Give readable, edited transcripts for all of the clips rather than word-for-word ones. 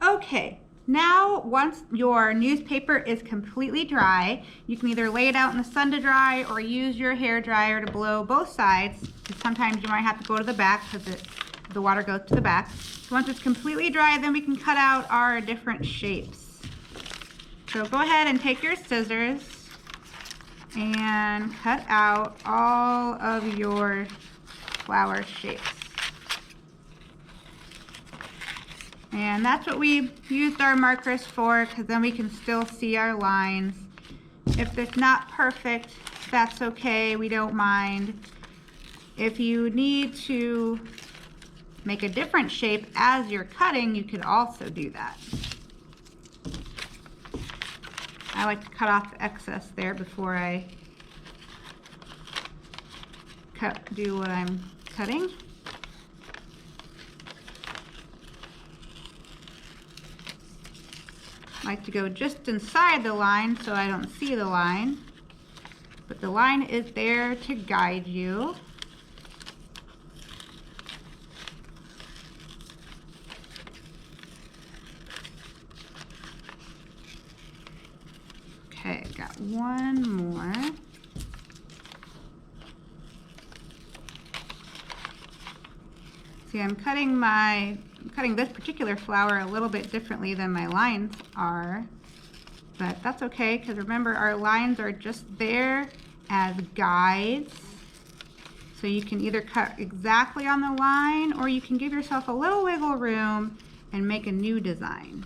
Okay, now once your newspaper is completely dry, you can either lay it out in the sun to dry or use your hair dryer to blow both sides. Sometimes you might have to go to the back because the water goes to the back. So once it's completely dry, then we can cut out our different shapes. So go ahead and take your scissors and cut out all of your flower shapes. And that's what we used our markers for, because then we can still see our lines. If it's not perfect, that's okay, we don't mind. If you need to make a different shape as you're cutting, you could also do that. I like to cut off the excess there before I do what I'm cutting. I like to go just inside the line so I don't see the line, but the line is there to guide you. Okay, got one more. See, I'm cutting this particular flower a little bit differently than my lines are, but that's okay, because remember, our lines are just there as guides. So you can either cut exactly on the line, or you can give yourself a little wiggle room and make a new design.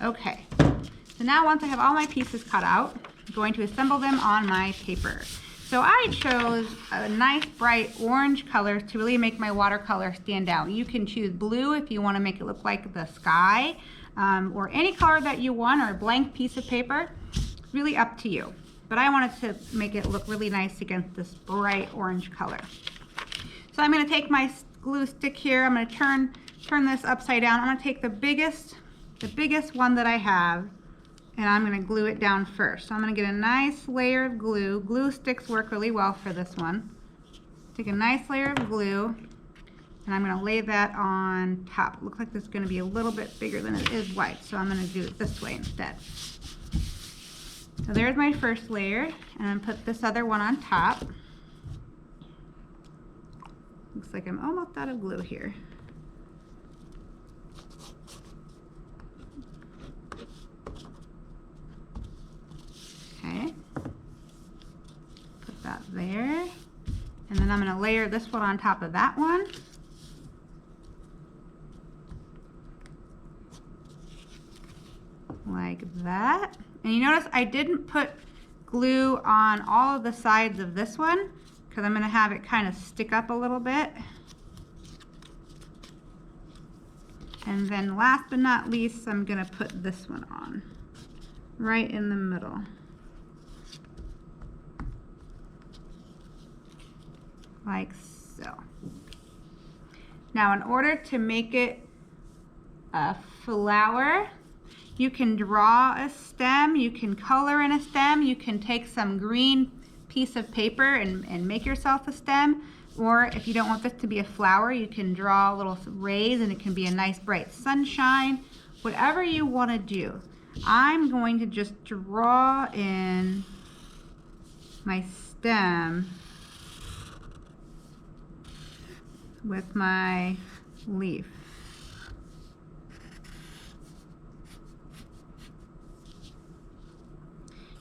Okay, so now once I have all my pieces cut out, I'm going to assemble them on my paper. So I chose a nice bright orange color to really make my watercolor stand out. You can choose blue if you want to make it look like the sky, or any color that you want, or a blank piece of paper. It's really up to you. But I wanted to make it look really nice against this bright orange color. So I'm going to take my glue stick here. I'm going to turn this upside down. I'm going to take the biggest one that I have, and I'm going to glue it down first. So I'm going to get a nice layer of glue. Glue sticks work really well for this one. Take a nice layer of glue, and I'm going to lay that on top. It looks like this is going to be a little bit bigger than it is wide, so I'm going to do it this way instead. So there's my first layer, and I'm going to put this other one on top. Looks like I'm almost out of glue here. Okay, put that there, and then I'm going to layer this one on top of that one. Like that. And you notice I didn't put glue on all of the sides of this one, because I'm going to have it kind of stick up a little bit. And then last but not least, I'm going to put this one on, right in the middle. Like so. Now in order to make it a flower, you can draw a stem, you can color in a stem, you can take some green piece of paper and make yourself a stem, or if you don't want this to be a flower, you can draw little rays and it can be a nice bright sunshine, whatever you want to do. I'm going to just draw in my stem with my leaf.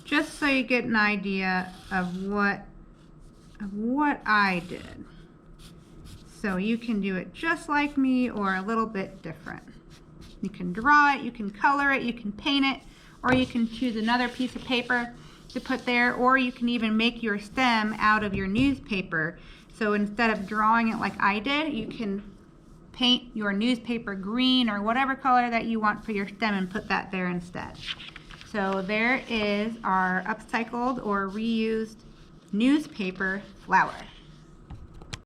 Just so you get an idea of what I did. So you can do it just like me or a little bit different. You can draw it, you can color it, you can paint it, or you can choose another piece of paper to put there, or you can even make your stem out of your newspaper. So instead of drawing it like I did, you can paint your newspaper green or whatever color that you want for your stem and put that there instead. So there is our upcycled or reused newspaper flower.